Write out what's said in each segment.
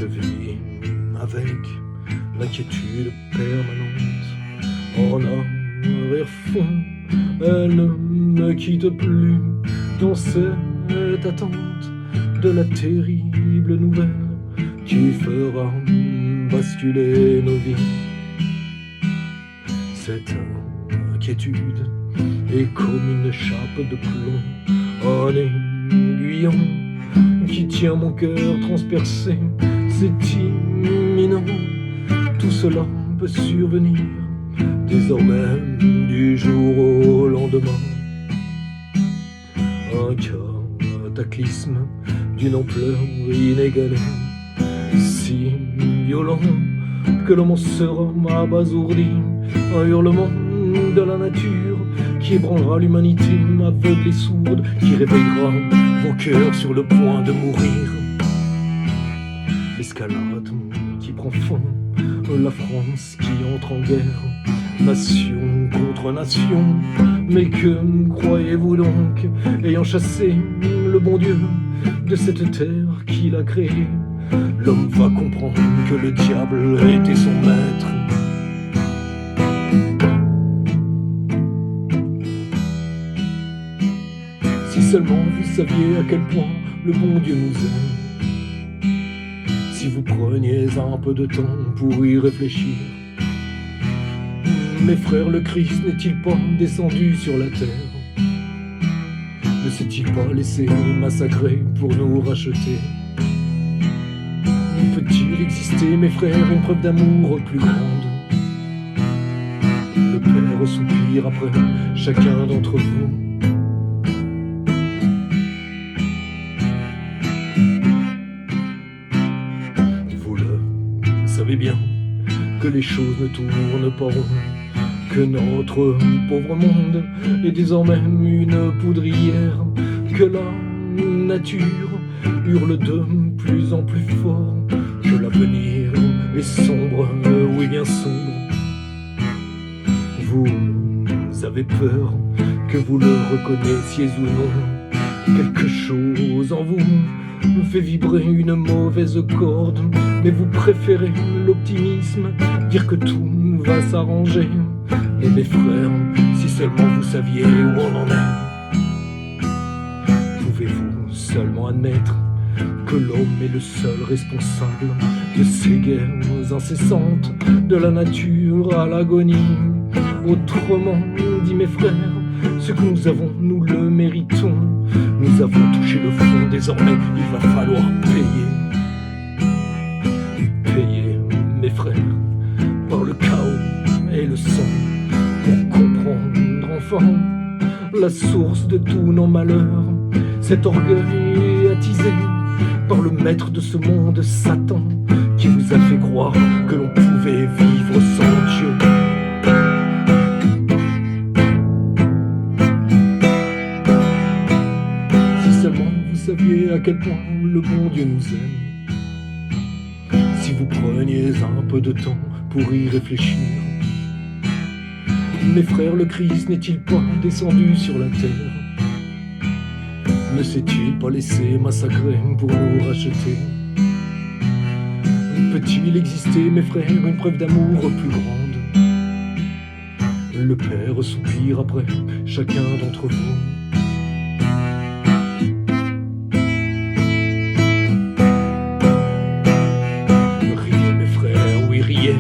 vis avec l'inquiétude permanente. En arrière-fond, elle ne me quitte plus dans cette attente de la terrible nouvelle qui fera basculer nos vies. Cette inquiétude est comme une chape de plomb en aiguillon qui tient mon cœur transpercé. C'est imminent, tout cela peut survenir désormais du jour au lendemain. Un cataclysme d'une ampleur inégalée, si violent que l'homme sera abasourdi. Un hurlement de la nature qui ébranlera l'humanité aveugle et sourde, qui réveillera vos cœurs sur le point de mourir. L'escalade qui prend fond, la France qui entre en guerre, nation contre nation. Mais que croyez-vous donc, ayant chassé le bon Dieu de cette terre qu'il a créée, l'homme va comprendre que le diable était son maître. Si seulement vous saviez à quel point le bon Dieu nous aime, si vous preniez un peu de temps pour y réfléchir. Mes frères, le Christ n'est-il pas descendu sur la terre? Ne s'est-il pas laissé massacrer pour nous racheter? Peut-il exister, mes frères, une preuve d'amour plus grande? Le Père soupire après chacun d'entre vous. Vous le savez bien que les choses ne tournent pas rond, que notre pauvre monde est désormais une poudrière, que la nature hurle de plus en plus fort, que l'avenir est sombre, oui bien sombre. Vous avez peur que vous le reconnaissiez ou non, quelque chose en vous fait vibrer une mauvaise corde, mais vous préférez l'optimisme, dire que tout va s'arranger. Mais mes frères, si seulement vous saviez où on en est, pouvez-vous seulement admettre que l'homme est le seul responsable de ces guerres incessantes, de la nature à l'agonie? Autrement dit, mes frères, ce que nous avons, nous le méritons. Nous avons touché le fond, désormais il va falloir payer. Payer, mes frères, par le chaos et le sang, pour comprendre enfin la source de tous nos malheurs. Cet orgueil attisé par le maître de ce monde, Satan, qui vous a fait croire que l'on pouvait vivre sans Dieu. Si seulement vous saviez à quel point le bon Dieu nous aime, si vous preniez un peu de temps pour y réfléchir. Mes frères, le Christ n'est-il pas descendu sur la terre? Ne s'est-il pas laissé massacrer pour nous racheter? Peut-il exister, mes frères, une preuve d'amour plus grande? Le Père soupire après chacun d'entre vous. Riez, mes frères, oui, riez,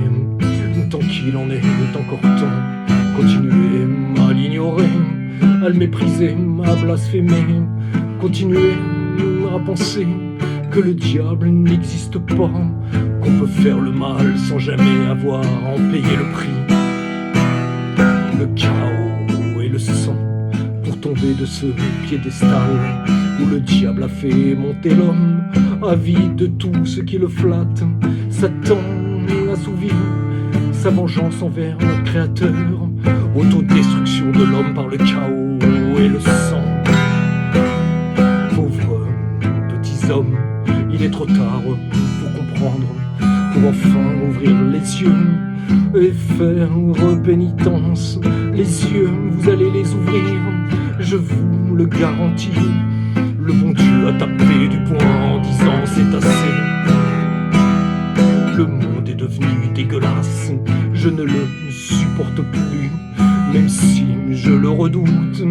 tant qu'il en est encore temps. Continuez à l'ignorer, à le mépriser, à blasphémer. Continuez à penser que le diable n'existe pas, qu'on peut faire le mal sans jamais avoir à en payer le prix. Le chaos et le sang pour tomber de ce piédestal où le diable a fait monter l'homme, avide de tout ce qui le flatte. Satan assouvit sa vengeance envers notre Créateur, autodestruction de l'homme par le chaos et le sang. Pauvres petits hommes, il est trop tard pour comprendre, pour enfin ouvrir les yeux et faire pénitence. Les yeux, vous allez les ouvrir, je vous le garantis. Le bon Dieu a tapé du poing en disant c'est assez. devenu dégueulasse. Je ne le supporte plus, même si je le redoute.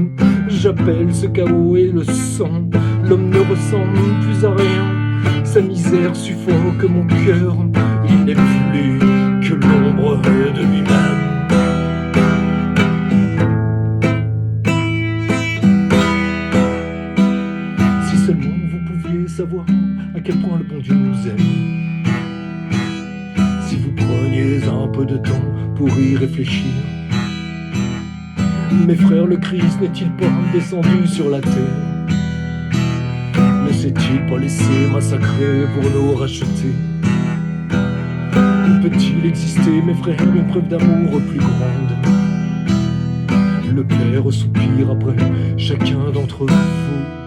J'appelle ce chaos et le sang. L'homme ne ressemble plus à rien. Sa misère suffoque mon cœur. Il n'est plus que l'ombre de lui-même. Si seulement vous pouviez savoir à quel point le bon Dieu nous aime. Si vous preniez un peu de temps pour y réfléchir. Mes frères, le Christ n'est-il pas descendu sur la terre? Ne s'est-il pas laissé massacrer pour nous racheter? Peut-il exister, mes frères, une preuve d'amour plus grande? Le Père soupire après chacun d'entre vous.